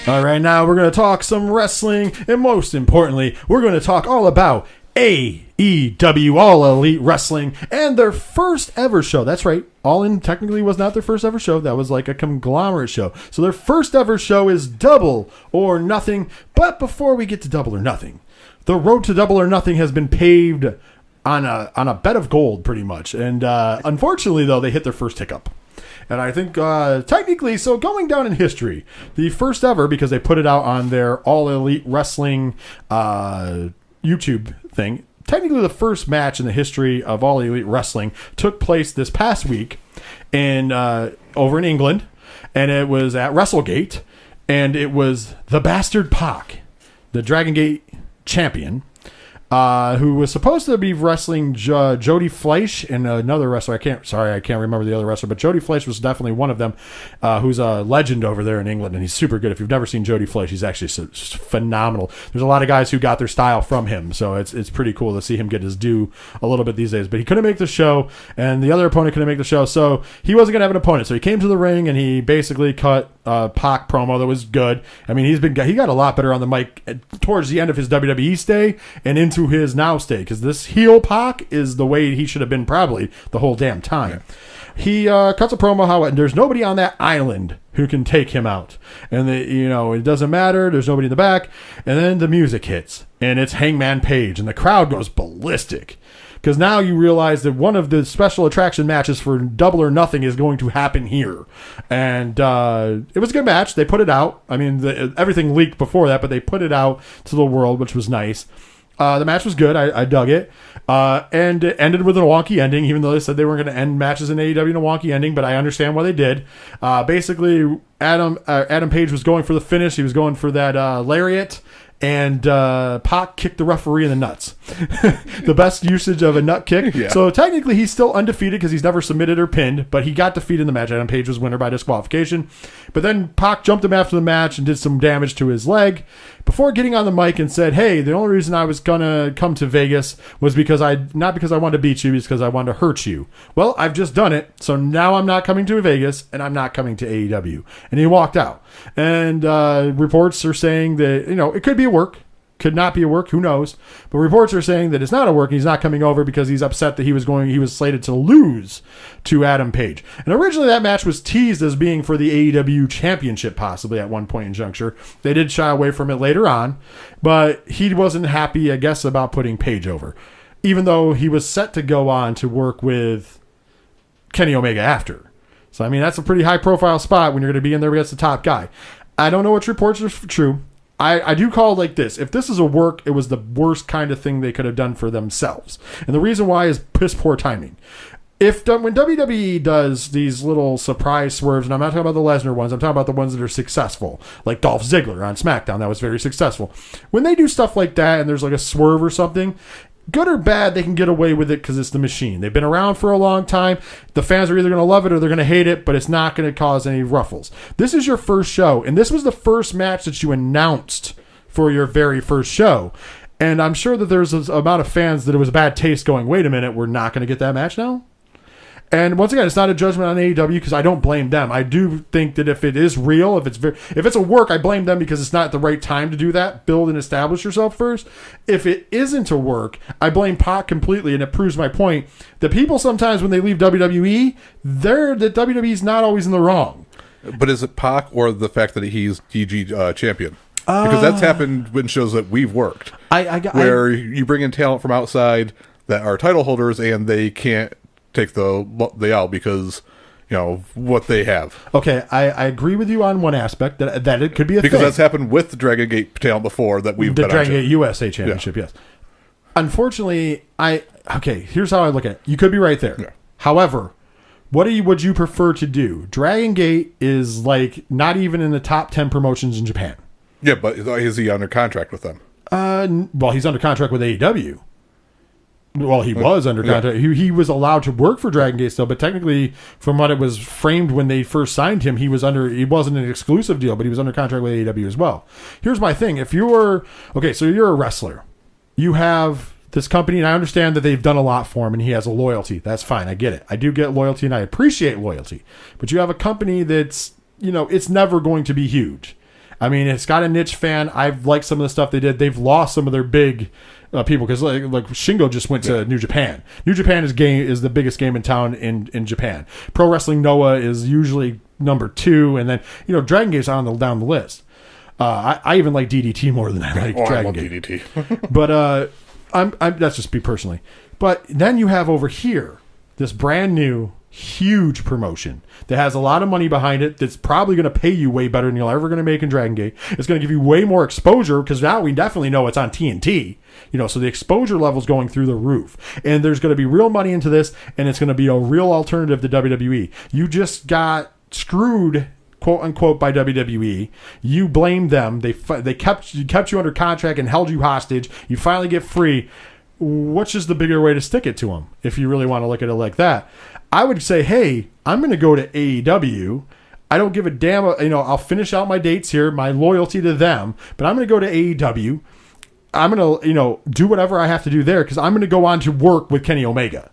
All right, now we're going to talk some wrestling, and most importantly, we're going to talk all about AEW, All Elite Wrestling, and their first ever show. That's right, All In technically was not their first ever show. That was like a conglomerate show. So their first ever show is Double or Nothing. But before we get to Double or Nothing, the road to Double or Nothing has been paved on a bed of gold, pretty much. And unfortunately, though, they hit their first hiccup. And I think technically, so going down in history, the first ever, because they put it out on their All Elite Wrestling YouTube thing, technically the first match in the history of All Elite Wrestling took place this past week over in England, and it was at WrestleGate, and it was the Bastard Pac, the Dragon Gate champion, who was supposed to be wrestling Jody Fleisch and another wrestler. I can't remember the other wrestler, but Jody Fleisch was definitely one of them, who's a legend over there in England, and he's super good. If you've never seen Jody Fleisch, he's actually phenomenal. There's a lot of guys who got their style from him, so it's pretty cool to see him get his due a little bit these days. But he couldn't make the show, and the other opponent couldn't make the show, so he wasn't going to have an opponent. So he came to the ring, and he basically cut Pac promo that was good. I mean, he got a lot better on the mic towards the end of his WWE stay and into his now stay, because this heel Pac is the way he should have been probably the whole damn time. Yeah. He cuts a promo how there's nobody on that island who can take him out, and it doesn't matter. There's nobody in the back, and then the music hits, and it's Hangman Page, and the crowd goes ballistic. Because now you realize that one of the special attraction matches for Double or Nothing is going to happen here. And it was a good match. They put it out. I mean, everything leaked before that, but they put it out to the world, which was nice. The match was good. I dug it. And it ended with a wonky ending, even though they said they weren't going to end matches in AEW in a wonky ending, but I understand why they did. Basically, Adam Page was going for the finish. He was going for that lariat. And Pac kicked the referee in the nuts. The best usage of a nut kick. Yeah. So technically he's still undefeated because he's never submitted or pinned, but he got defeated in the match. Adam Page was winner by disqualification. But then Pac jumped him after the match and did some damage to his leg before getting on the mic and said, hey, the only reason I was going to come to Vegas was not because I wanted to beat you, it's because I wanted to hurt you. Well, I've just done it, so now I'm not coming to Vegas, and I'm not coming to AEW. And he walked out. And reports are saying that, it could be a work. Could not be a work, who knows? But reports are saying that it's not a work, and he's not coming over because he's upset that he was slated to lose to Adam Page. And originally that match was teased as being for the AEW Championship, possibly at one point in juncture. They did shy away from it later on, but he wasn't happy, I guess, about putting Page over, even though he was set to go on to work with Kenny Omega after. So, I mean, that's a pretty high-profile spot when you're going to be in there against the top guy. I don't know which reports are true. I do call it like this. If this is a work, it was the worst kind of thing they could have done for themselves. And the reason why is piss poor timing. When WWE does these little surprise swerves, and I'm not talking about the Lesnar ones, I'm talking about the ones that are successful, like Dolph Ziggler on SmackDown, that was very successful. When they do stuff like that and there's like a swerve or something, good or bad, they can get away with it because it's the machine. They've been around for a long time. The fans are either going to love it or they're going to hate it, but it's not going to cause any ruffles. This is your first show, and this was the first match that you announced for your very first show. And I'm sure that there's an amount of fans that it was a bad taste going, wait a minute, we're not going to get that match now? And once again, it's not a judgment on AEW because I don't blame them. I do think that if it is real, if it's a work, I blame them because it's not the right time to do that. Build and establish yourself first. If it isn't a work, I blame Pac completely, and it proves my point that people sometimes when they leave WWE, that WWE's not always in the wrong. But is it Pac or the fact that he's DG champion? Because that's happened in shows that we've worked, where you bring in talent from outside that are title holders and they can't take the out because what they have. Okay, I agree with you on one aspect that it could be a because thing. That's happened with the Dragon Gate talent before that we've the Dragon Gate USA Championship. Yeah. Yes. Unfortunately, here's how I look at it. You could be right there. Yeah. However, would you prefer to do? Dragon Gate is like not even in the top 10 promotions in Japan. Yeah, but is he under contract with them? Well, he's under contract with AEW. Well, he was under contract. Yeah. He was allowed to work for Dragon Gate still, but technically, from what it was framed when they first signed him, he wasn't an exclusive deal, but he was under contract with AEW as well. Here's my thing. So you're a wrestler. You have this company, and I understand that they've done a lot for him, and he has a loyalty. That's fine. I get it. I do get loyalty, and I appreciate loyalty. But you have a company that's, it's never going to be huge. I mean, it's got a niche fan. I've liked some of the stuff they did. They've lost some of their big people because like Shingo just went to New Japan. New Japan is the biggest game in town in Japan. Pro Wrestling Noah is usually number 2, and then Dragon Gate's down the list. I even like DDT more than I like Dragon Gate. DDT. But I'm that's just me personally. But then you have over here this brand new huge promotion that has a lot of money behind it, that's probably going to pay you way better than you're ever going to make in Dragon Gate. It's going to give you way more exposure because now we definitely know it's on TNT. So the exposure level's going through the roof. And there's going to be real money into this, and it's going to be a real alternative to WWE. You just got screwed, quote unquote, by WWE. You blamed them. They kept you under contract and held you hostage. You finally get free. What's just the bigger way to stick it to them if you really want to look at it like that? I would say, hey, I'm going to go to AEW. I don't give a damn. I'll finish out my dates here, my loyalty to them, but I'm going to go to AEW. I'm going to, do whatever I have to do there because I'm going to go on to work with Kenny Omega.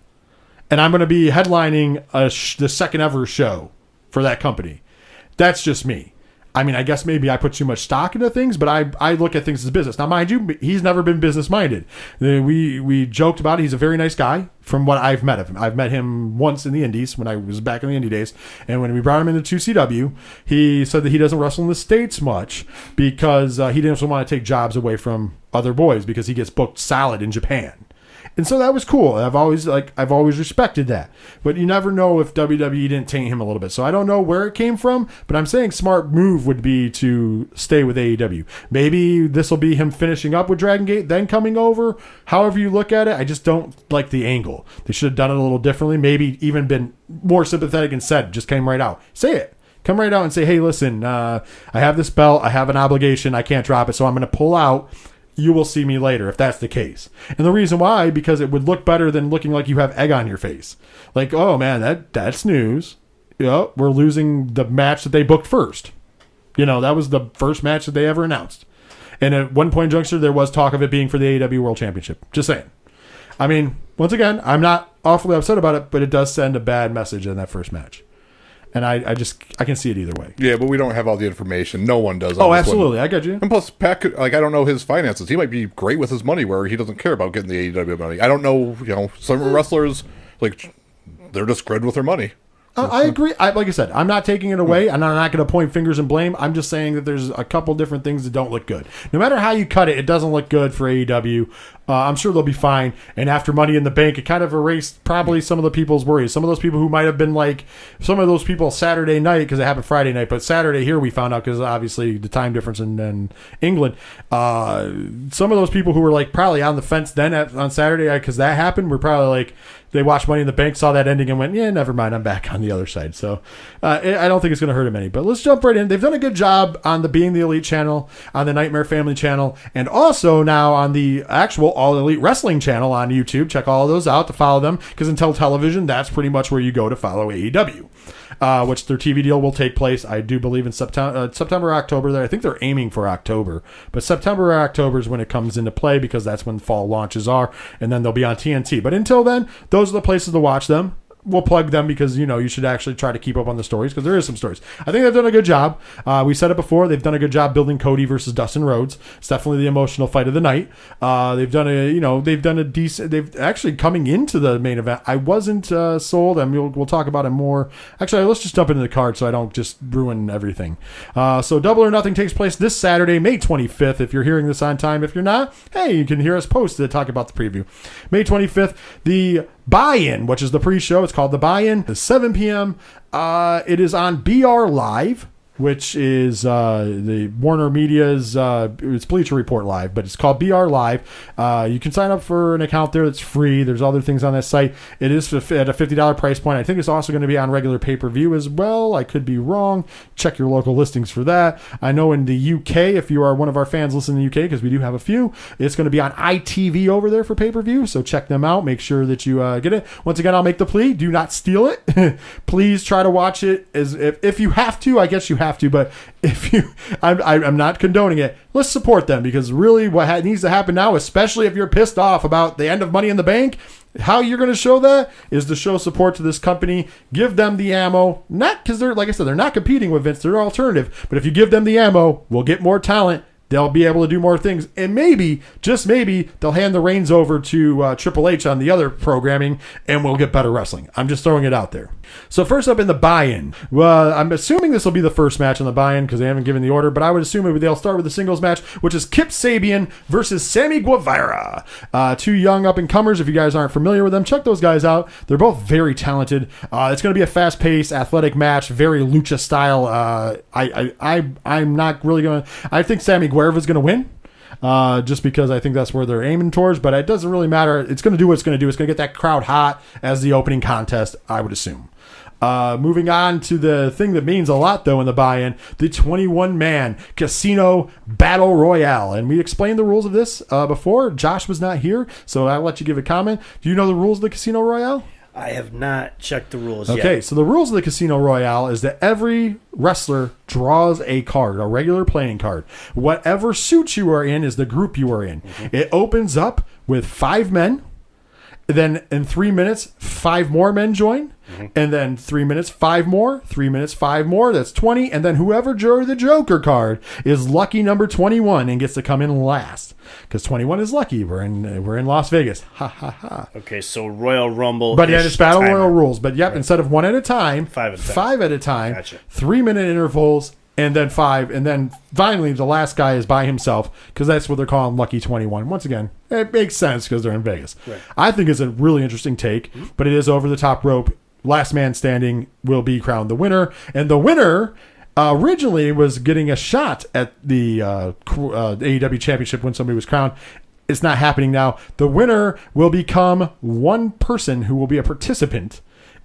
And I'm going to be headlining the second ever show for that company. That's just me. I mean, I guess maybe I put too much stock into things, but I look at things as business. Now, mind you, he's never been business-minded. We joked about it. He's a very nice guy from what I've met of him. I've met him once in the Indies when I was back in the Indie days. And when we brought him into 2CW, he said that he doesn't wrestle in the States much because he didn't want to take jobs away from other boys because he gets booked solid in Japan. And so that was cool. I've always respected that. But you never know if WWE didn't taint him a little bit. So I don't know where it came from, but I'm saying smart move would be to stay with AEW. Maybe this will be him finishing up with Dragon Gate, then coming over. However you look at it, I just don't like the angle. They should have done it a little differently. Maybe even been more sympathetic and said, just came right out. Say it. Come right out and say, hey, listen, I have this belt. I have an obligation. I can't drop it. So I'm going to pull out. You will see me later if that's the case. And the reason why, because it would look better than looking like you have egg on your face. Like, oh man, that's news. We're losing the match that they booked first. That was the first match that they ever announced. And at one point in juncture, there was talk of it being for the AEW World Championship. Just saying. I mean, once again, I'm not awfully upset about it, but it does send a bad message in that first match. And I can see it either way. Yeah, but we don't have all the information. No one does. Oh, absolutely. I got you. And plus, Pat, I don't know his finances. He might be great with his money where he doesn't care about getting the AEW money. I don't know, some wrestlers, they're just good with their money. I agree. Like I said, I'm not taking it away, and I'm not going to point fingers and blame. I'm just saying that there's a couple different things that don't look good. No matter how you cut it, it doesn't look good for AEW. I'm sure they'll be fine. And after Money in the Bank, it kind of erased probably some of the people's worries. Some of those people who might have been some of those people Saturday night, because it happened Friday night, but Saturday here we found out because obviously the time difference in England. Some of those people who were probably on the fence then on Saturday because that happened were probably they watched Money in the Bank, saw that ending, and went, yeah, never mind, I'm back on the other side. So I don't think it's going to hurt him any. But let's jump right in. They've done a good job on the Being the Elite channel, on the Nightmare Family channel, and also now on the actual All Elite Wrestling channel on YouTube. Check all of those out to follow them, because until television, that's pretty much where you go to follow AEW. Which their TV deal will take place, I do believe, in September or October. I think they're aiming for October. But September or October is when it comes into play, because that's when fall launches are. And then they'll be on TNT. But until then, those are the places to watch them. We'll plug them because, you should actually try to keep up on the stories, because there is some stories. I think they've done a good job. We said it before. They've done a good job building Cody versus Dustin Rhodes. It's definitely the emotional fight of the night. They've actually coming into the main event. I wasn't sold, and we'll talk about it more. Actually, let's just jump into the card so I don't just ruin everything. So Double or Nothing takes place this Saturday, May 25th. If you're hearing this on time, if you're not, hey, you can hear us post to talk about the preview. May 25th, the Buy-In, which is the pre-show. It's called The Buy-In. It's 7 p.m. It is on BR Live, which is the Warner Media's, it's Bleacher Report Live, but it's called BR Live. You can sign up for an account there that's free. There's other things on that site. It is at a $50 price point. I think it's also going to be on regular pay-per-view as well. I could be wrong. Check your local listings for that. I know in the UK, if you are one of our fans listening in the UK, because we do have a few, it's going to be on ITV over there for pay-per-view, so check them out. Make sure that you get it. Once again, I'll make the plea. Do not steal it. Please try to watch it. If you have to, I guess you have to, but if you, I'm not condoning it. Let's support them, because really what needs to happen now, especially if you're pissed off about the end of Money in the Bank, How you're going to show that is to show support to this company. Give them the ammo. Not because they're, like I said, they're not competing with Vince. They're an alternative. But if you give them the ammo, we'll get more talent. They'll be able to do more things. And maybe, just maybe, they'll hand the reins over to Triple H on the other programming, and we'll get better wrestling. I'm just throwing it out there. So first up in the buy-in. Well, I'm assuming this will be the first match in the buy-in because they haven't given the order, but I would assume they'll start with the singles match, which is Kip Sabian versus Sammy Guevara. Two young up-and-comers. If you guys aren't familiar with them, check those guys out. They're both very talented. It's going to be a fast-paced, athletic match, very lucha style. I'm not really going to... I think Sammy Guevara's going to win. Just because I think that's where they're aiming towards, but it doesn't really matter. It's going to do what it's going to do. It's going to get that crowd hot as the opening contest, I would assume. Moving on to the thing that means a lot, though, in the buy-in, the 21-man Casino Battle Royale. And we explained the rules of this before. Josh was not here, so I'll let you give a comment. Do you know the rules of the Casino Royale? I have not checked the rules yet. Okay, so the rules of the Casino Royale is that every wrestler draws a card, a regular playing card. Whatever suit you are in is the group you are in. Mm-hmm. It opens up with 5 men. Then in 3 minutes, 5 more men join. Mm-hmm. And then 3 minutes, 5 more. 3 minutes, 5 more. That's 20. And then whoever drew the Joker card is lucky number 21 and gets to come in last. Because 21 is lucky. We're in Las Vegas. Ha, ha, ha. Okay, so Royal Rumble. But yeah, it's Battle Royal rules. But yep, right. Instead of 1 at a time, 5 at a time. 5 at a time. Gotcha. 3-minute intervals. And then 5, and then finally the last guy is by himself because that's what they're calling Lucky 21. Once again, it makes sense because they're in Vegas. Right. I think it's a really interesting take, but it is over the top rope. Last man standing will be crowned the winner, and the winner originally was getting a shot at the AEW Championship when somebody was crowned. It's not happening now. The winner will become one person who will be a participant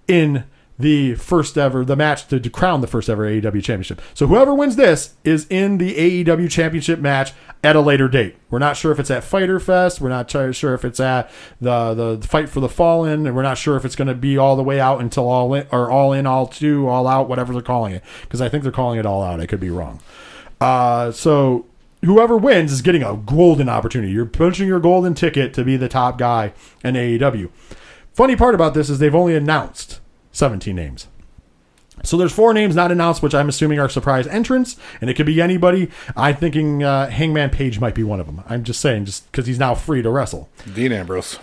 in the match to crown the first ever AEW Championship. So whoever wins this is in the AEW Championship match at a later date. We're not sure if it's at Fyter Fest. We're not sure if it's at the Fight for the Fallen, and we're not sure if it's going to be all the way out until all in, or all in, all two, all out, whatever they're calling it. Because I think they're calling it all out. I could be wrong. So whoever wins is getting a golden opportunity. You're punching your golden ticket to be the top guy in AEW. Funny part about this is they've only announced 17 names. So there's 4 names not announced, which I'm assuming are surprise entrants, and it could be anybody. I'm thinking Hangman Page might be one of them. I'm just saying, just because he's now free to wrestle. Dean Ambrose.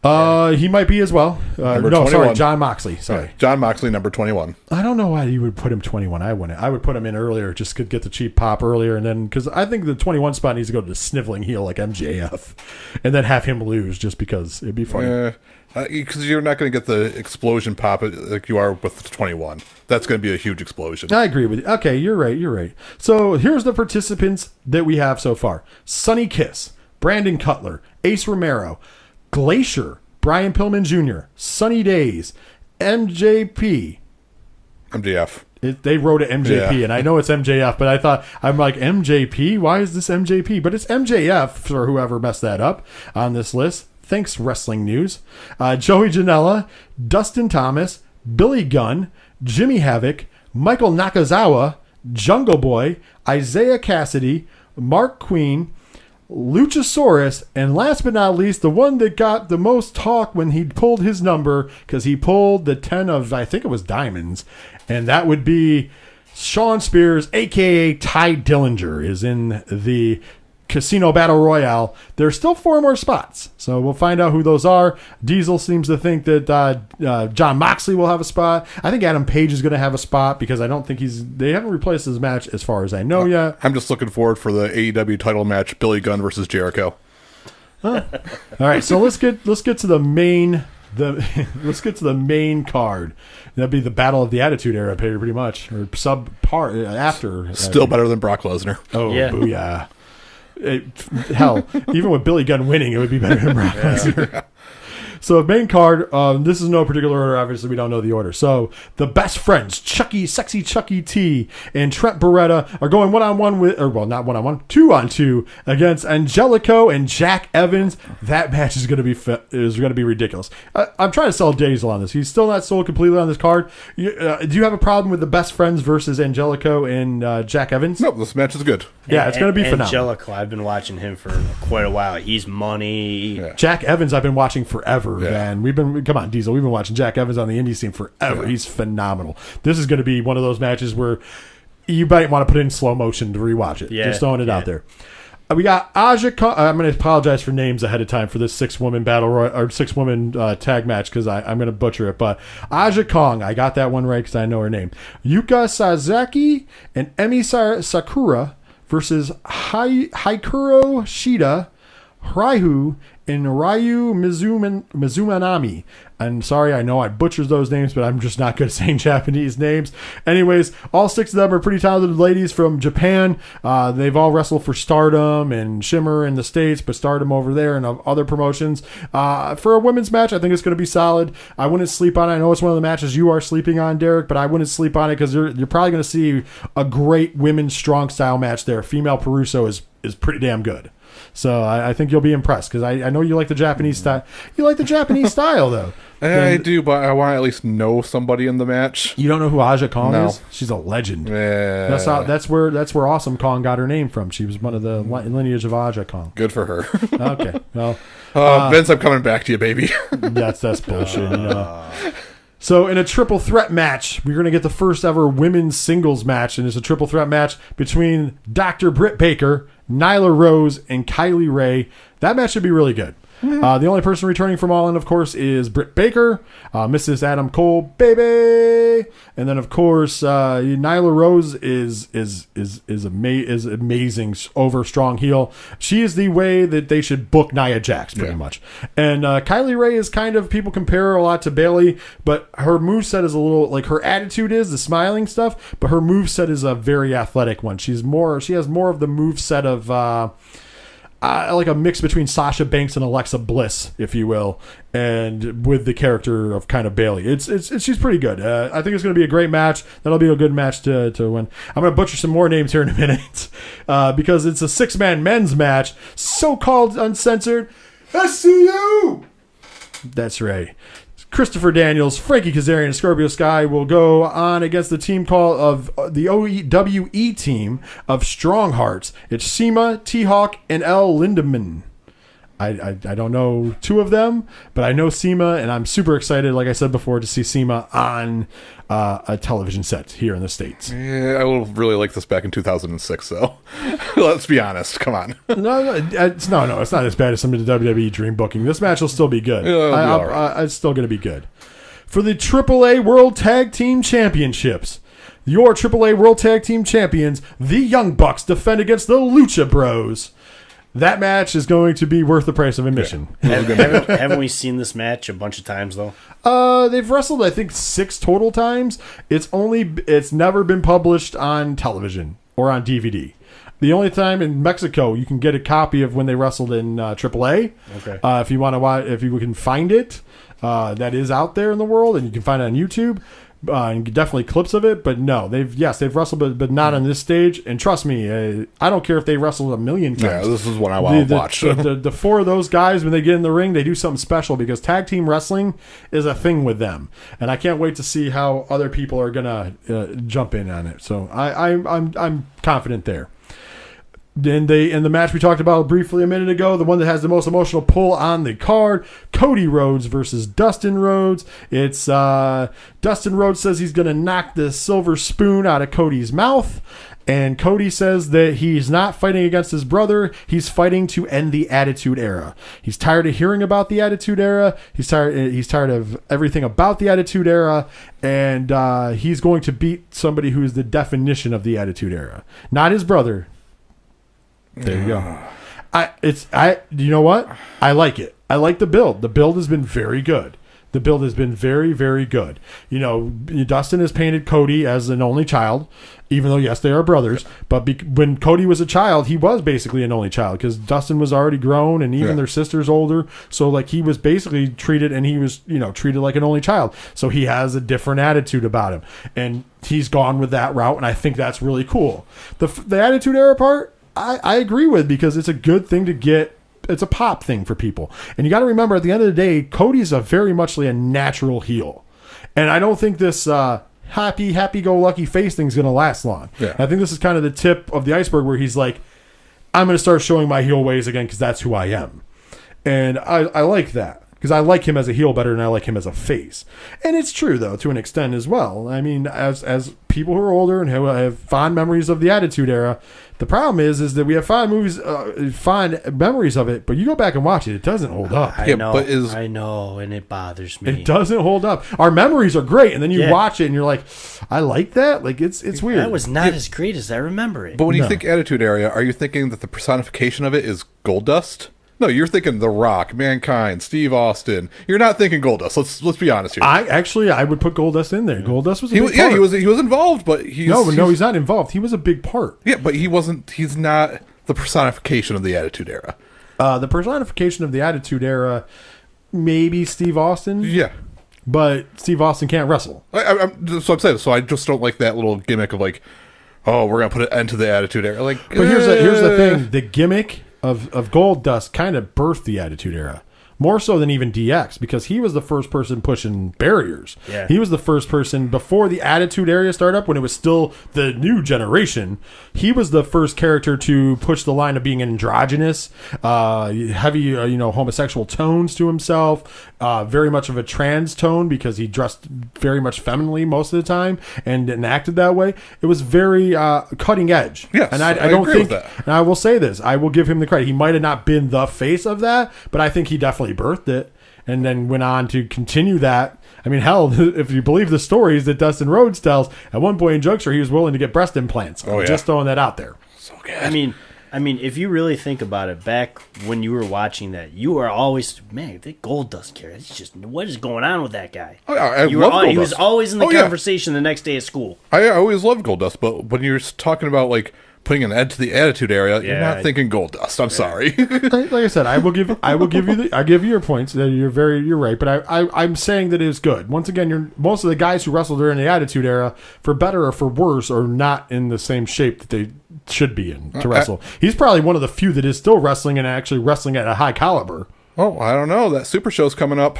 He might be as well. No, 21. Sorry, John Moxley. Sorry. Yeah, John Moxley, number 21. I don't know why you would put him 21. I wouldn't. I would put him in earlier, just to get the cheap pop earlier, and then, because I think the 21 spot needs to go to the sniveling heel like MJF, and then have him lose just because it'd be funny. Because you're not going to get the explosion pop like you are with the 21. That's going to be a huge explosion. I agree with you. Okay, you're right. So here's the participants that we have so far. Sonny Kiss, Brandon Cutler, Ace Romero, Glacier, Brian Pillman Jr., Sunny Days, MJF. They wrote it MJP, and I know it's MJF, but I'm like, MJP? Why is this MJP? But it's MJF for whoever messed that up on this list. Thanks, Wrestling News. Joey Janela, Dustin Thomas, Billy Gunn, Jimmy Havoc, Michael Nakazawa, Jungle Boy, Isaiah Cassidy, Mark Queen, Luchasaurus, and last but not least, the one that got the most talk when he pulled his number, because he pulled the 10 of, I think it was diamonds, and that would be Shawn Spears, a.k.a. Ty Dillinger, is in the Casino Battle Royale. There's still 4 more spots, so we'll find out who those are. Diesel seems to think that John Moxley will have a spot. I think Adam Page is going to have a spot because I don't think they haven't replaced his match as far as I know yet. I'm just looking forward for the AEW title match, Billy Gunn versus Jericho. Huh. All right, so let's get to the main let's get to the main card. That'd be the Battle of the Attitude Era, pretty much, or subpart after. Still better than Brock Lesnar. Oh, yeah. Booyah. Hell, even with Billy Gunn winning, it would be better than Brock Lesnar. So main card, this is no particular order. Obviously, we don't know the order. So the best friends, Sexy Chucky T and Trent Beretta, are going one-on-one with, or well, not one-on-one, 2-on-2 against Angelico and Jack Evans. That match is going to be ridiculous. I'm trying to sell Diesel on this. He's still not sold completely on this card. Do you have a problem with the best friends versus Angelico and Jack Evans? No, this match is good. Yeah, it's going to be phenomenal. Angelico, I've been watching him for quite a while. He's money. Yeah. Jack Evans, I've been watching forever. forever, man. Come on, Diesel. We've been watching Jack Evans on the indie scene forever. He's phenomenal. This is going to be one of those matches where you might want to put it in slow motion to rewatch it. Just throwing it out there. We got Aja Kong. I'm going to apologize for names ahead of time for this 6-woman or 6-woman tag match because I'm going to butcher it. But Aja Kong, I got that one right because I know her name. Yuka Sasaki and Emi Sakura versus Hikaru Shida, Raihu, and Ryu Mizumanami. I'm sorry, I know I butchered those names, but I'm just not good at saying Japanese names. Anyways, all 6 of them are pretty talented ladies from Japan. They've all wrestled for Stardom and Shimmer in the States, but Stardom over there and other promotions. For a women's match, I think it's going to be solid. I wouldn't sleep on it. I know it's one of the matches you are sleeping on, Derek, but I wouldn't sleep on it because you're probably going to see a great women's strong style match there. Female Peruso is pretty damn good. So I think you'll be impressed because I know you like the Japanese style. You like the Japanese style, though. I do, but I want to at least know somebody in the match. You don't know who Aja Kong is? She's a legend. Yeah. That's where Awesome Kong got her name from. She was one of the lineage of Aja Kong. Good for her. Okay. Well, Vince, I'm coming back to you, baby. that's bullshit. You know. So in a triple threat match, we're going to get the first ever women's singles match, and it's a triple threat match between Dr. Britt Baker, Nyla Rose, and Kylie Ray. That match should be really good. The only person returning from All In, of course, is Britt Baker, Mrs. Adam Cole, baby, and then of course Nyla Rose is amazing, over strong heel. She is the way that they should book Nia Jax, pretty much. And Kylie Ray is kind of, people compare her a lot to Bayley, but her moveset is a little like her attitude is the smiling stuff, but her moveset is a very athletic one. She has more of the moveset of like a mix between Sasha Banks and Alexa Bliss, if you will, and with the character of kind of Bayley. She's pretty good. I think it's going to be a great match. That'll be a good match to win. I'm going to butcher some more names here in a minute because it's a 6-man men's match, so-called uncensored SCU. That's right. Christopher Daniels, Frankie Kazarian, and Scorpio Sky will go on against the team call of the OWE team of Strong Hearts. It's Seema, T-Hawk, and El Lindemann. I don't know 2 of them, but I know Seema, and I'm super excited, like I said before, to see Seema on a television set here in the States. Yeah, I will really like this back in 2006, though. Let's be honest. Come on. No, it's not as bad as some of the WWE Dream booking. This match will still be good. It's still going to be good. For the AAA World Tag Team Championships, your AAA World Tag Team Champions, the Young Bucks, defend against the Lucha Bros. That match is going to be worth the price of admission. Yeah. Haven't we seen this match a bunch of times, though? They've wrestled, I think, 6 total times. It's never been published on television or on DVD. The only time in Mexico you can get a copy of when they wrestled in AAA. Okay. If you want to watch, if you can find it, that is out there in the world, and you can find it on YouTube. And definitely clips of it, but no, they've wrestled, but not on this stage. And trust me, I don't care if they wrestled a million times. Yeah, this is what I want to watch. The 4 of those guys, when they get in the ring, they do something special because tag team wrestling is a thing with them, and I can't wait to see how other people are gonna jump in on it. So I'm confident there. In the match we talked about briefly a minute ago, the one that has the most emotional pull on the card, Cody Rhodes versus Dustin Rhodes. It's Dustin Rhodes says he's going to knock the silver spoon out of Cody's mouth, and Cody says that he's not fighting against his brother. He's fighting to end the Attitude Era. He's tired of hearing about the Attitude Era. He's tired of everything about the Attitude Era, and he's going to beat somebody who is the definition of the Attitude Era, not his brother. There you go. You know what? I like it. I like the build. The build has been very good. The build has been very, very good. You know, Dustin has painted Cody as an only child, even though, yes, they are brothers. But when Cody was a child, he was basically an only child because Dustin was already grown and even their sister's older. So, like, he was basically treated, and he was, treated like an only child. So he has a different attitude about him. And he's gone with that route, and I think that's really cool. The Attitude Era part, I agree with, because it's a good thing to get. It's a pop thing for people. And you got to remember, at the end of the day, Cody's very muchly a natural heel. And I don't think this happy-go-lucky face thing's going to last long. Yeah. I think this is kind of the tip of the iceberg where he's like, I'm going to start showing my heel ways again because that's who I am. And I like that. because I like him as a heel better than I like him as a face. And it's true, though, to an extent as well. I mean, as people who are older and who have fond memories of the Attitude Era, the problem is that we have fond memories of it, but you go back and watch it, it doesn't hold up. I know, and it bothers me. It doesn't hold up. Our memories are great, and then you watch it, and you're like, I like that? Like, it's weird. That was not as great as I remember it. But when you think Attitude Era, are you thinking that the personification of it is Goldust? No, you're thinking The Rock, Mankind, Steve Austin. You're not thinking Goldust. Let's be honest here. I would put Goldust in there. Goldust was a big part. Yeah, he was involved, but he's not involved. He was a big part. Yeah, but he's not the personification of the Attitude Era. The personification of the Attitude Era, maybe Steve Austin. Yeah. But Steve Austin can't wrestle. So I'm saying, so I just don't like that little gimmick of like, oh, we're going to put an end to the Attitude Era. Like, but here's the thing. The gimmick of Goldust kind of birthed the Attitude Era. More so than even DX, because he was the first person pushing barriers. Yeah. He was the first person before the Attitude Era started up, when it was still the new generation. He was the first character to push the line of being androgynous, heavy, homosexual tones to himself, very much of a trans tone because he dressed very much femininely most of the time and acted that way. It was very cutting edge. Yes, and I don't agree think, with that. and I will say this, I will give him the credit. He might have not been the face of that, but I think he definitely birthed it and then went on to continue that. I mean, hell, if you believe the stories that Dustin Rhodes tells, at one point in Juncture, he was willing to get breast implants. Oh, yeah. Just throwing that out there. So good. I mean, if you really think about it, back when you were watching that, you were always, man, the Goldust character. It's just, what is going on with that guy? Oh, yeah, he was always in the conversation the next day at school. I always loved Goldust, but when you're talking about like putting an end to the Attitude Era, you're not thinking Goldust. I'm sorry. Like I said, I will give you your points. You're right, but I'm saying that it is good. Once again, most of the guys who wrestled during the Attitude Era, for better or for worse, are not in the same shape that they should be in to wrestle. He's probably one of the few that is still wrestling and actually wrestling at a high caliber. Oh, I don't know. That Super Show's coming up.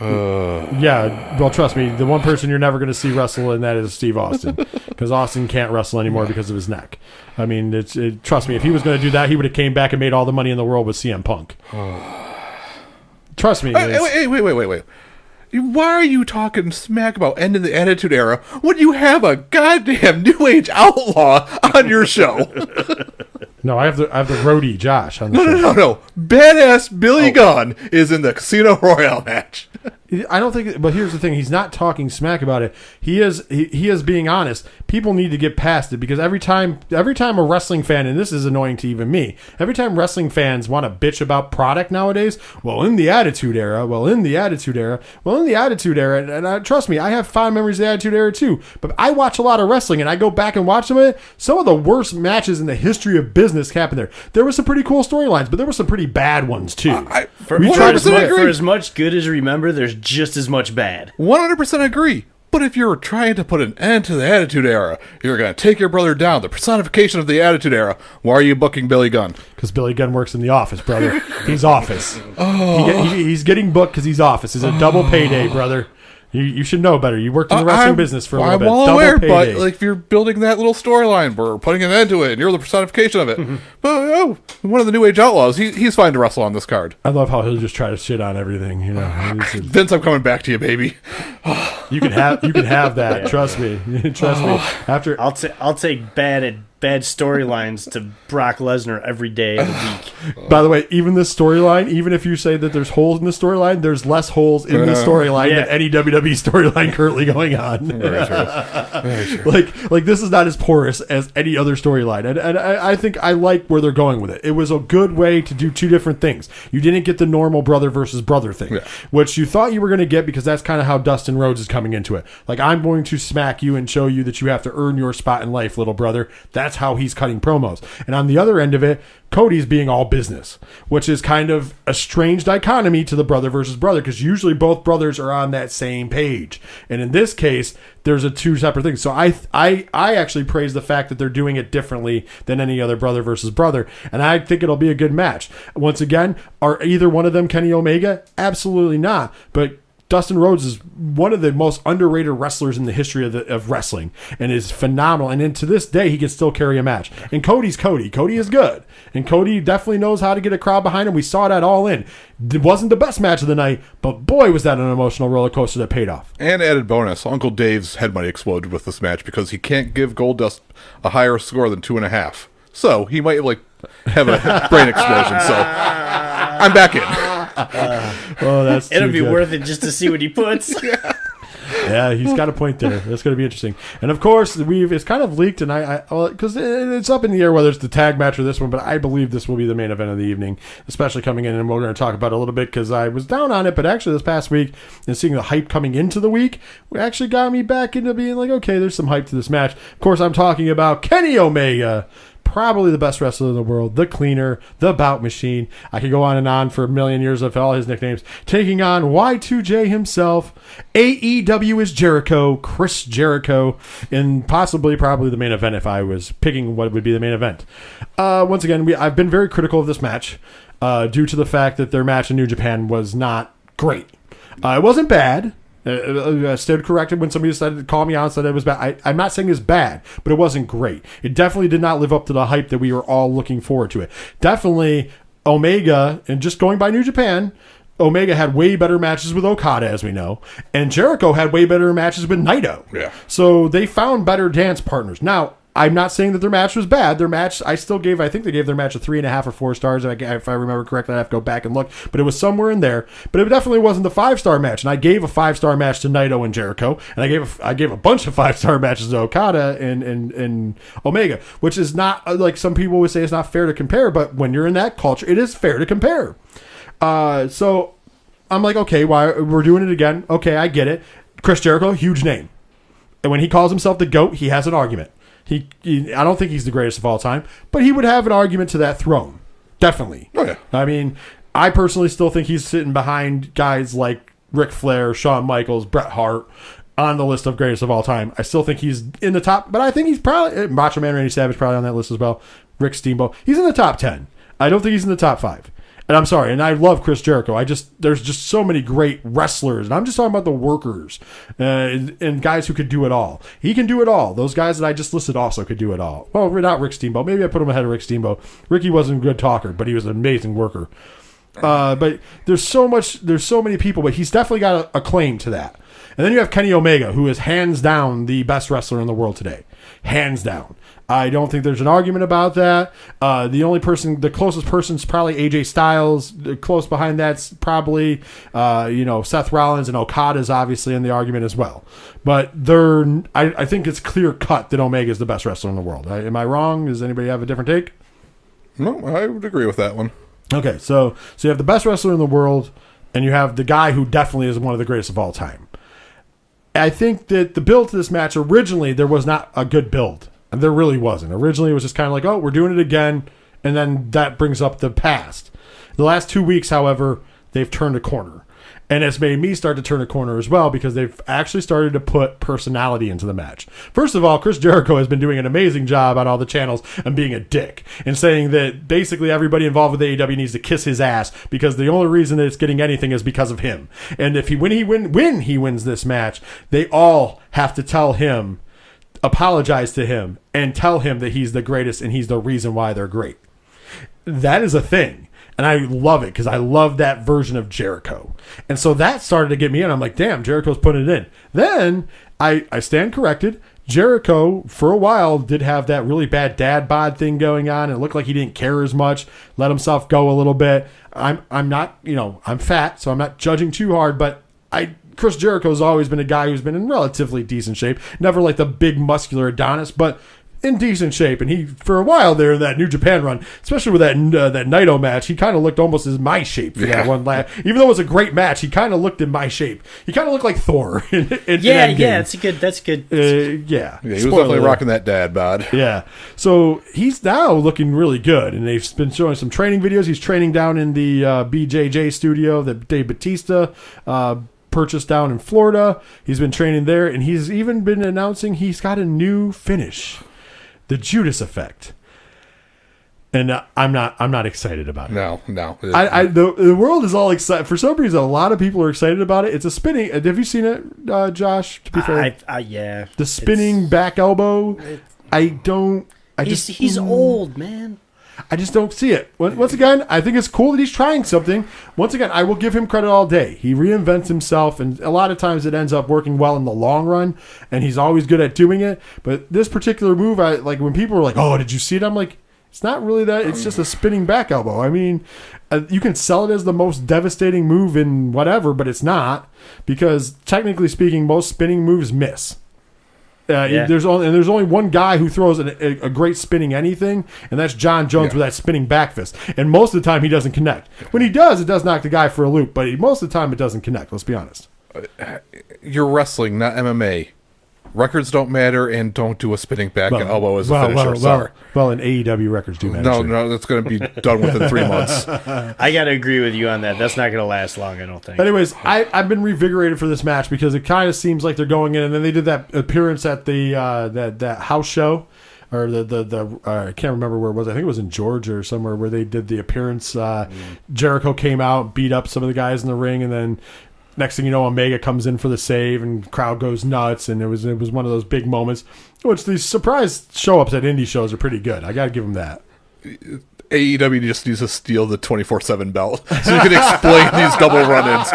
Yeah, well, trust me, the one person you're never going to see wrestle in that is Steve Austin, because Austin can't wrestle anymore because of his neck. I mean, trust me, if he was going to do that, he would have came back and made all the money in the world with CM Punk. Trust me. Wait. Why are you talking smack about ending the Attitude Era when you have a goddamn New Age outlaw on your show? No, I have the roadie Josh on the show. No. Badass Billy Gunn is in the Casino Royale match. I don't think, but here's the thing: he's not talking smack about it. He is being honest. People need to get past it, because every time a wrestling fan, and this is annoying to even me, every time wrestling fans want to bitch about product nowadays, in the Attitude Era, and trust me, I have fond memories of the Attitude Era too. But I watch a lot of wrestling, and I go back and watch some of it. Some of the worst matches in the history of business happened there. There were some pretty cool storylines, but there were some pretty bad ones too. For as much good as you remember, there's just as much bad. 100% agree. But if you're trying to put an end to the Attitude Era, you're going to take your brother down, the personification of the Attitude Era, why are you booking Billy Gunn? Because Billy Gunn works in the office, brother. He's office. He's getting booked because he's office. It's a double payday, brother. You should know better. You worked in the wrestling business for a little bit. I'm well aware, but like, if you're building that little storyline, we're putting an end to it, and you're the personification of it. But one of the New Age Outlaws, he's fine to wrestle on this card. I love how he'll just try to shit on everything. Vince, I'm coming back to you, baby. You can have that. Trust me. Trust me. After I'll take bad storylines to Brock Lesnar every day of the week. By the way, even this storyline, even if you say that there's holes in the storyline, there's less holes in the storyline than any WWE storyline currently going on. Very true. Like this is not as porous as any other storyline, and I think I like where they're going with it. It was a good way to do two different things. You didn't get the normal brother versus brother thing, which you thought you were going to get, because that's kind of how Dustin Rhodes is coming into it. Like, I'm going to smack you and show you that you have to earn your spot in life, little brother. That's how he's cutting promos. And on the other end of it, Cody's being all business, which is kind of a strange dichotomy to the brother versus brother, because usually both brothers are on that same page. And in this case, there's a two separate things. So I actually praise the fact that they're doing it differently than any other brother versus brother. And I think it'll be a good match. Once again, are either one of them Kenny Omega? Absolutely not. But Dustin Rhodes is one of the most underrated wrestlers in the history of wrestling and is phenomenal. And then to this day, he can still carry a match. And Cody's Cody. Cody is good. And Cody definitely knows how to get a crowd behind him. We saw that All In. It wasn't the best match of the night, but boy, was that an emotional roller coaster that paid off. And added bonus, Uncle Dave's head might explode with this match because he can't give Goldust a higher score than 2.5. So he might have a brain explosion. So I'm back in. It'll be worth it just to see what he puts. Yeah, he's got a point there. That's going to be interesting. And of course, it's kind of leaked, and because it's up in the air whether it's the tag match or this one, but I believe this will be the main event of the evening, especially coming in, and we're going to talk about it a little bit because I was down on it, but actually this past week and seeing the hype coming into the week, actually got me back into being like, okay, there's some hype to this match. Of course, I'm talking about Kenny Omega. Probably the best wrestler in the world, the cleaner, the bout machine. I could go on and on for a million years of all his nicknames. Taking on Y2J himself, AEW is Jericho, Chris Jericho, and probably the main event if I was picking what would be the main event. Once again, I've been very critical of this match due to the fact that their match in New Japan was not great. It wasn't bad. I stood corrected when somebody decided to call me out and said it was bad. I'm not saying it's bad, but it wasn't great. It definitely did not live up to the hype that we were all looking forward to it. Definitely Omega, and just going by New Japan, Omega had way better matches with Okada, as we know, and Jericho had way better matches with Naito. Yeah. So they found better dance partners. Now, I'm not saying that their match was bad. Their match, I think they gave their match a 3.5 or 4 stars. If I remember correctly, I have to go back and look. But it was somewhere in there. But it definitely wasn't the 5-star match. And I gave a 5-star match to Naito and Jericho. And I gave a bunch of 5-star matches to Okada and Omega, which is not, like some people would say, it's not fair to compare. But when you're in that culture, it is fair to compare. So I'm like, okay, why we're doing it again? Okay, I get it. Chris Jericho, huge name. And when he calls himself the GOAT, he has an argument. I don't think he's the greatest of all time, but he would have an argument to that throne. Definitely. Oh, yeah. I mean, I personally still think he's sitting behind guys like Ric Flair, Shawn Michaels, Bret Hart on the list of greatest of all time. I still think he's in the top, but I think he's probably, Macho Man Randy Savage probably on that list as well. Rick Steamboat. He's in the top 10. I don't think he's in the top 5. And I'm sorry, and I love Chris Jericho. There's just so many great wrestlers, and I'm just talking about the workers and guys who could do it all. He can do it all. Those guys that I just listed also could do it all. Well, not Rick Steamboat. Maybe I put him ahead of Rick Steamboat. Ricky wasn't a good talker, but he was an amazing worker. But there's so many people, but he's definitely got a claim to that. And then you have Kenny Omega, who is hands down the best wrestler in the world today. Hands down. I don't think there's an argument about that. The closest person's probably AJ Styles. Close behind that's probably, Seth Rollins, and Okada's obviously in the argument as well. But I think it's clear cut that Omega is the best wrestler in the world. Am I wrong? Does anybody have a different take? No, I would agree with that one. Okay, so you have the best wrestler in the world, and you have the guy who definitely is one of the greatest of all time. I think that the build to this match, originally, there was not a good build. There really wasn't. Originally, it was just kind of like, oh, we're doing it again, and then that brings up the past. The last 2 weeks, however, they've turned a corner. And it's made me start to turn a corner as well, because they've actually started to put personality into the match. First of all, Chris Jericho has been doing an amazing job on all the channels and being a dick and saying that basically everybody involved with AEW needs to kiss his ass because the only reason that it's getting anything is because of him. And when he wins this match, they all have to tell him, apologize to him, and tell him that he's the greatest and he's the reason why they're great. That is a thing. And I love it because I love that version of Jericho. And so that started to get me in. I'm like, damn, Jericho's putting it in. Then I stand corrected. Jericho, for a while, did have that really bad dad bod thing going on. It looked like he didn't care as much, let himself go a little bit. I'm not, I'm fat, so I'm not judging too hard, but Chris Jericho's always been a guy who's been in relatively decent shape. Never like the big muscular Adonis, but in decent shape. And he, for a while there in that New Japan run, especially with that Naito match, he kind of looked almost as my shape for that one last. Even though it was a great match, he kind of looked in my shape. He kind of looked like Thor. That's good. Yeah, he was definitely rocking that dad bod. Yeah. So he's now looking really good, and they've been showing some training videos. He's training down in the BJJ studio that Dave Batista purchased down in Florida. He's been training there, and he's even been announcing he's got a new finish. The Judas effect. And I'm not excited about it. No. The world is all excited. For some reason, a lot of people are excited about it. It's a spinning. Have you seen it, Josh? To be fair, yeah. The spinning back elbow. He's old, man. I just don't see it. Once again, I think it's cool that he's trying something. Once again, I will give him credit all day. He reinvents himself, and a lot of times it ends up working well in the long run, and he's always good at doing it. But this particular move, when people were like, "Oh, did you see it?" I'm like, it's not really that. It's just a spinning back elbow. I mean, you can sell it as the most devastating move in whatever, but it's not, because technically speaking, most spinning moves miss. There's only one guy who throws a great spinning anything, and that's John Jones with that spinning back fist. And most of the time, he doesn't connect. When he does, it does knock the guy for a loop, but most of the time, it doesn't connect. Let's be honest. You're wrestling, not MMA. Records don't matter, and don't do a spinning back elbow as a finisher. Well, in AEW, records do matter. No, that's going to be done within 3 months. I got to agree with you on that. That's not going to last long, I don't think. Anyways, I've been revigorated for this match because it kind of seems like they're going in, and then they did that appearance at the that house show, or I can't remember where it was. I think it was in Georgia or somewhere where they did the appearance. Jericho came out, beat up some of the guys in the ring, and then next thing you know, Omega comes in for the save, and crowd goes nuts, and it was one of those big moments. Which these surprise show-ups at indie shows are pretty good. I got to give them that. AEW just needs to steal the 24/7 belt so you can explain these double run-ins.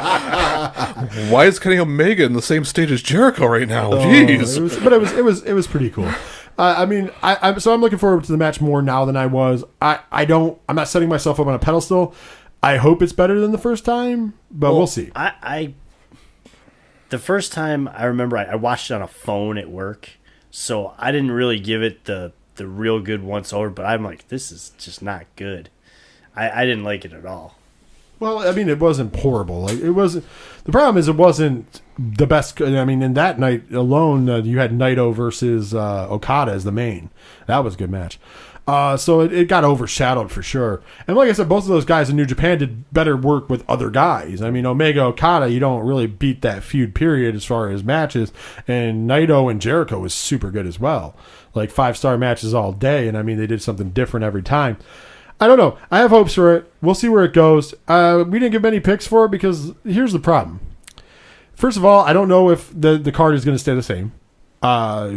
Why is Kenny Omega in the same stage as Jericho right now? Jeez, it was pretty cool. I'm looking forward to the match more now than I was. I'm not setting myself up on a pedestal. I hope it's better than the first time, but we'll see. The first time I remember I watched it on a phone at work, so I didn't really give it the real good once over, but I'm like, this is just not good. I didn't like it at all. Well, I mean, it wasn't horrible. Like, it wasn't. The problem is it wasn't the best. I mean, in that night alone, you had Naito versus Okada as the main. That was a good match. So it got overshadowed for sure. And like I said, both of those guys in New Japan did better work with other guys. I mean, Omega Okada, you don't really beat that feud period as far as matches. And Naito and Jericho was super good as well. Like 5-star matches all day. And I mean, they did something different every time. I don't know. I have hopes for it. We'll see where it goes. We didn't give many picks for it because here's the problem. First of all, I don't know if the card is going to stay the same.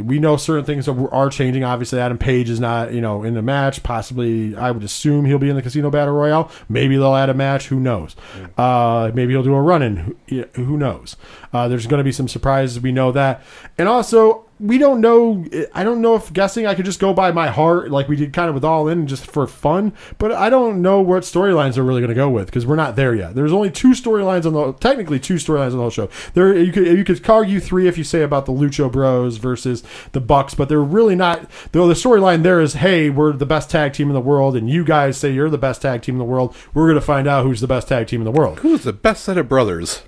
We know certain things are changing. Obviously, Adam Page is not, in the match. Possibly, I would assume he'll be in the Casino Battle Royale. Maybe they'll add a match. Who knows? Maybe he'll do a run-in. Who knows? There's going to be some surprises. We know that. And also, we don't know. I don't know if guessing I could just go by my heart like we did kind of with All In just for fun. But I don't know what storylines they're really going to go with because we're not there yet. There's only two storylines on the whole show. You could argue 3 if you say about the Lucha Bros versus the Bucks, but they're really not. The storyline there is, hey, we're the best tag team in the world, and you guys say you're the best tag team in the world. We're going to find out who's the best tag team in the world. Who's the best set of brothers?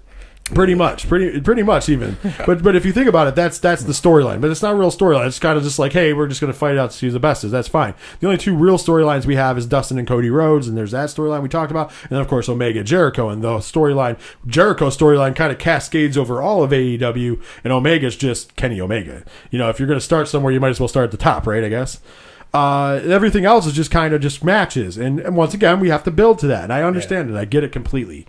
Pretty much even. But if you think about it, that's the storyline. But it's not a real storyline. It's kind of just like, hey, we're just going to fight out to see who the best is. That's fine. The only 2 real storylines we have is Dustin and Cody Rhodes, and there's that storyline we talked about, and then of course Omega Jericho. And the Jericho storyline kind of cascades over all of AEW, and Omega's just Kenny Omega. If you're going to start somewhere, you might as well start at the top, right? I guess. Everything else is just kind of just matches, and once again, we have to build to that. And I understand it. I get it completely.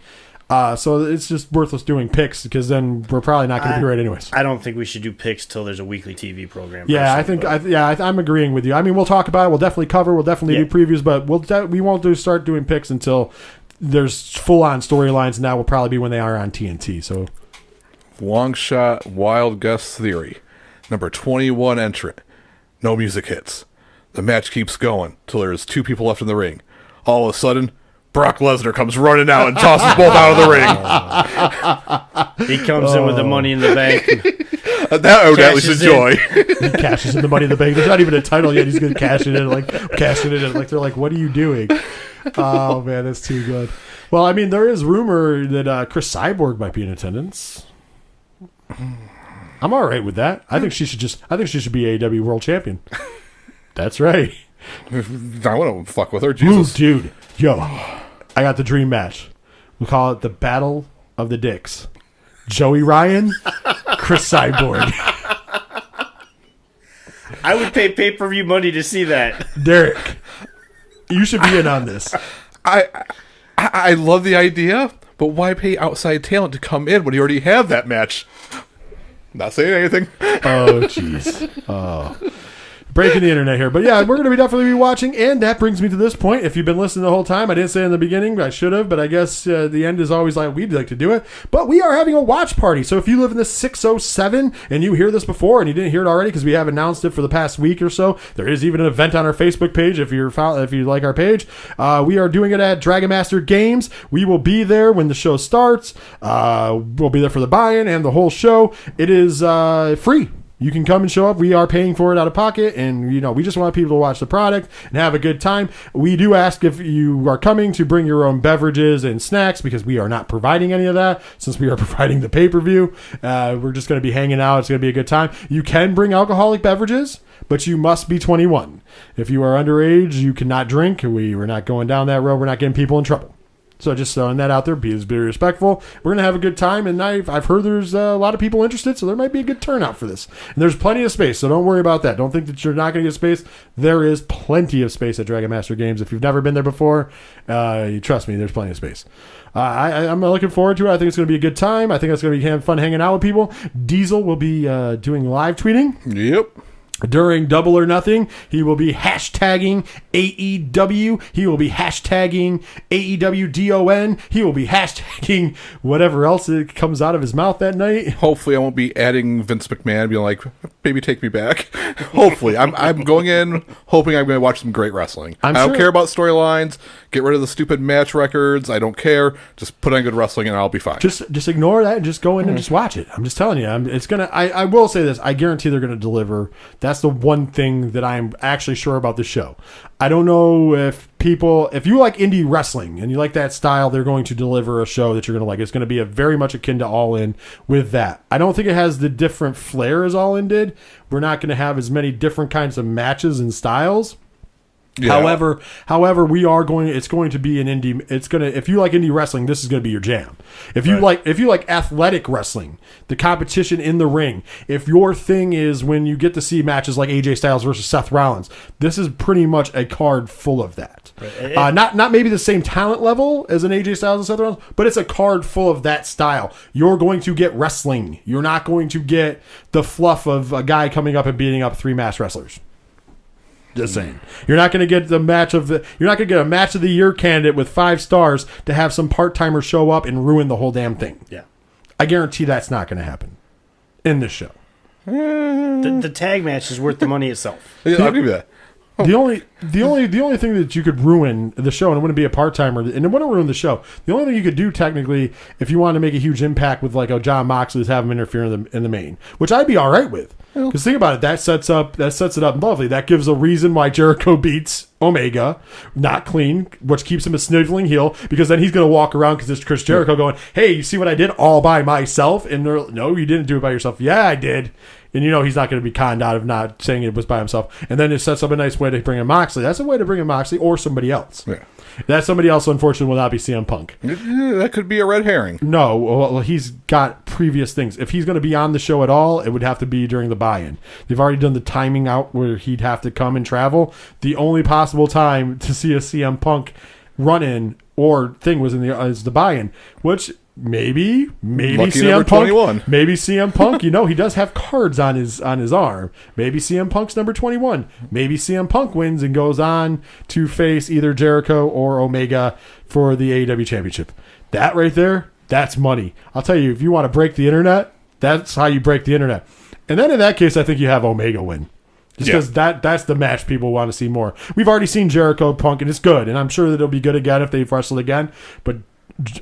So it's just worthless doing picks because then we're probably not going to be right anyways. I don't think we should do picks till there's a weekly TV program. Yeah, I'm agreeing with you. I mean, we'll talk about it. We'll definitely cover. We'll definitely do previews, but we won't start doing picks until there's full-on storylines. And that will probably be when they are on TNT. So, long shot, wild guess theory. Number 21 entrant. No music hits. The match keeps going till there's 2 people left in the ring. All of a sudden, Brock Lesnar comes running out and tosses both out of the ring. He comes in with the Money in the Bank. That I would at least enjoy. He cashes in the Money in the Bank. There's not even a title yet. He's going to cash it in. They're like, what are you doing? Oh, man, that's too good. Well, I mean, there is rumor that Chris Cyborg might be in attendance. I'm all right with that. I think she should be AEW World Champion. That's right. I want to fuck with her. Jesus. Ooh, dude. Yo, I got the dream match. We'll call it the Battle of the Dicks. Joey Ryan, Chris Cyborg. I would pay pay-per-view money to see that. Derek, You should be in on this. I love the idea, but why pay outside talent to come in when you already have that match? Not saying anything. Oh, jeez. Oh. Breaking the internet here. But yeah, we're going to definitely be watching. And that brings me to this point. If you've been listening the whole time, I didn't say in the beginning, I should have, but I guess the end is always like we'd like to do it. But we are having a watch party. So if you live in the 607 and you hear this before and you didn't hear it already because we have announced it for the past week or so, there is even an event on our Facebook page if you like our page. We are doing it at Dragon Master Games. We will be there when the show starts. We'll be there for the buy-in and the whole show. It is free. You can come and show up. We are paying for it out of pocket, and we just want people to watch the product and have a good time. We do ask if you are coming to bring your own beverages and snacks because we are not providing any of that since we are providing the pay-per-view. We're just going to be hanging out. It's going to be a good time. You can bring alcoholic beverages, but you must be 21. If you are underage, you cannot drink. We're not going down that road. We're not getting people in trouble. So just throwing that out there, be respectful. We're going to have a good time, and I've heard there's a lot of people interested, so there might be a good turnout for this. And there's plenty of space, so don't worry about that. Don't think that you're not going to get space. There is plenty of space at Dragon Master Games. If you've never been there before, trust me, there's plenty of space. I'm looking forward to it. I think it's going to be a good time. I think it's going to be fun hanging out with people. Diesel will be doing live tweeting. Yep. During Double or Nothing, he will be hashtagging AEW. He will be hashtagging AEWDON. He will be hashtagging whatever else it comes out of his mouth that night. Hopefully, I won't be adding Vince McMahon, being like, "Baby, take me back." Hopefully, I'm going in hoping I'm going to watch some great wrestling. I don't care about storylines. Get rid of the stupid match records. I don't care. Just put on good wrestling, and I'll be fine. Just ignore that and just go in and just watch it. I'm just telling you, it's gonna. I will say this. I guarantee they're going to deliver. That's the one thing that I'm actually sure about the show. I don't know if you like indie wrestling and you like that style, they're going to deliver a show that you're going to like. It's going to be very much akin to All In with that. I don't think it has the different flair as All In did. We're not going to have as many different kinds of matches and styles. Yeah. However, it's going to be an indie. If you like indie wrestling, this is going to be your jam. If you like athletic wrestling, the competition in the ring, if your thing is when you get to see matches like AJ Styles versus Seth Rollins, this is pretty much a card full of that. Right. Not maybe the same talent level as an AJ Styles and Seth Rollins, but it's a card full of that style. You're going to get wrestling. You're not going to get the fluff of a guy coming up and beating up 3 masked wrestlers. Just saying. You're not going to get a match of the year candidate with 5 stars to have some part-timer show up and ruin the whole damn thing. Yeah. I guarantee that's not going to happen in this show. The tag match is worth the money itself. Yeah, I'll give you that. The only thing that you could ruin the show, and it wouldn't be a part-timer, and it wouldn't ruin the show. The only thing you could do technically, if you wanted to make a huge impact with like a John Moxley, is have him interfere in the main, which I'd be all right with. Because think about it, that sets it up lovely. That gives a reason why Jericho beats Omega, not clean, which keeps him a sniveling heel. Because then he's going to walk around because it's Chris Jericho going, "Hey, you see what I did all by myself?" And no, you didn't do it by yourself. Yeah, I did. And he's not going to be conned out of not saying it was by himself. And then it sets up a nice way to bring in Moxley. That's a way to bring in Moxley or somebody else. Yeah. That somebody else, unfortunately, will not be CM Punk. That could be a red herring. No, well, he's got previous things. If he's going to be on the show at all, it would have to be during the buy-in. They've already done the timing out where he'd have to come and travel. The only possible time to see a CM Punk run-in or thing was is the buy-in, which... Maybe Lucky CM Punk. 21. Maybe CM Punk. He does have cards on his arm. Maybe CM Punk's number 21. Maybe CM Punk wins and goes on to face either Jericho or Omega for the AEW Championship. That right there, that's money. I'll tell you, if you want to break the internet, that's how you break the internet. And then in that case, I think you have Omega win. Just because that's the match people want to see more. We've already seen Jericho Punk, and it's good. And I'm sure that it'll be good again if they've wrestled again. But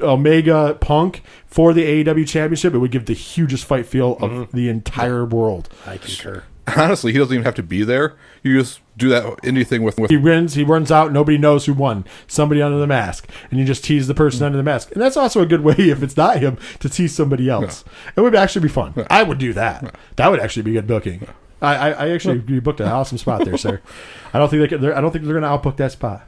Omega Punk for the AEW Championship, it would give the hugest fight feel of the entire world. I concur. Honestly, he doesn't even have to be there. You just do that indie thing with... He wins, he runs out, nobody knows who won. Somebody under the mask. And you just tease the person under the mask. And that's also a good way, if it's not him, to tease somebody else. Yeah. It would actually be fun. Yeah. I would do that. Yeah. That would actually be good booking. Yeah. I actually you booked an awesome spot there, sir. I don't think they're going to outbook that spot.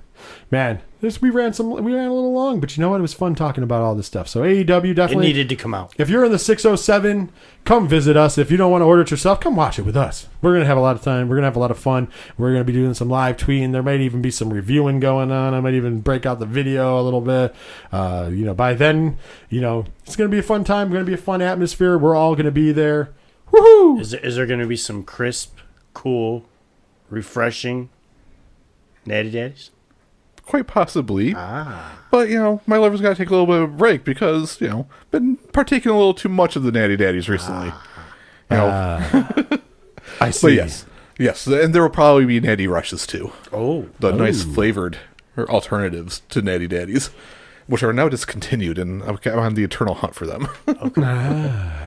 Man, we ran a little long, but you know what? It was fun talking about all this stuff. So AEW definitely it needed to come out. If you're in the 607, come visit us. If you don't want to order it yourself, come watch it with us. We're gonna have a lot of time. We're gonna have a lot of fun. We're gonna be doing some live tweeting. There might even be some reviewing going on. I might even break out the video a little bit. By then, it's gonna be a fun time. It's gonna be a fun atmosphere. We're all gonna be there. Woohoo! Is there gonna be some crisp, cool, refreshing Natty Daddies? Quite possibly. But, my lover's got to take a little bit of a break because, been partaking a little too much of the Natty Daddies recently. I see. But yes, and there will probably be Natty Rushes too. Oh. The nice flavored alternatives to Natty Daddies, which are now discontinued, and I'm on the eternal hunt for them. Okay.